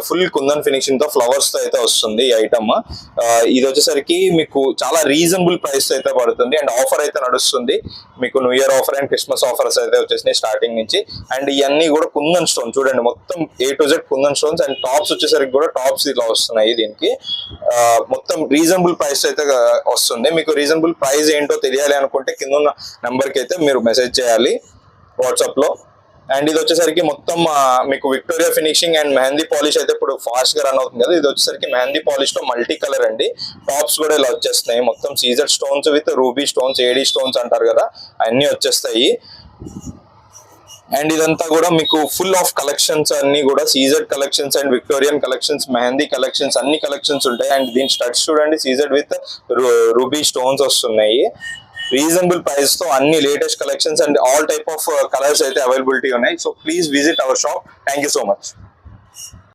Full kundan finishing తో flowers తో అయితే వస్తుంది ఈ ఐటమ్. ఇది వచ్చేసరికి మీకు చాలా రీజనబుల్ ప్రైస్ అయితే పడుతుంది అండ్ ఆఫర్ అయితే నడుస్తుంది. మీకు new year offer and Christmas offers అయితే వచ్చేసినాయి స్టార్టింగ్ నుంచి. అండ్ ఇవన్నీ కూడా కుందన్ స్టోన్ చూడండి, మొత్తం A to Z kundan stones and tops వచ్చేసరికి కూడా టాప్స్ ఇలా వస్తున్నాయి. దీనికి మొత్తం రీజనబుల్ ప్రైస్ అయితే వస్తుంది. మీకు రీజనబుల్ ప్రైస్ ఏంటో తెలియాలి అనుకుంటే కింద ఉన్న నెంబర్ కి అయితే మీరు మెసేజ్ చేయాలి వాట్సాప్ లో. అండ్ ఇది వచ్చేసరికి మొత్తం మీకు Victoria finishing and mehndi polish అయితే ఇప్పుడు ఫాస్ట్ గా రన్ అవుతుంది కదా. ఇది వచ్చేసరికి మెహందీ పాలిష్ లో మల్టీ కలర్ అండి. టాప్స్ కూడా ఇలా వచ్చేస్తున్నాయి, మొత్తం సీజర్ stones with ruby stones, AD stones అంటారు కదా, అన్ని వచ్చేస్తాయి. అండ్ ఇదంతా కూడా మీకు ఫుల్ ఆఫ్ కలెక్షన్స్ అన్ని కూడా CZ collections and Victorian collections, mehndi collections, అన్ని కలెక్షన్స్ ఉంటాయి. అండ్ దీని స్టడ్స్ చూడండి, సీజెడ్ విత్ రూబీ స్టోన్స్ వస్తున్నాయి. రీజనబుల్ ప్రైస్ తో అన్ని latest collections and all type of colours అయితే అవైలబిలిటీ ఉన్నాయి. So please visit our shop. Thank you so much.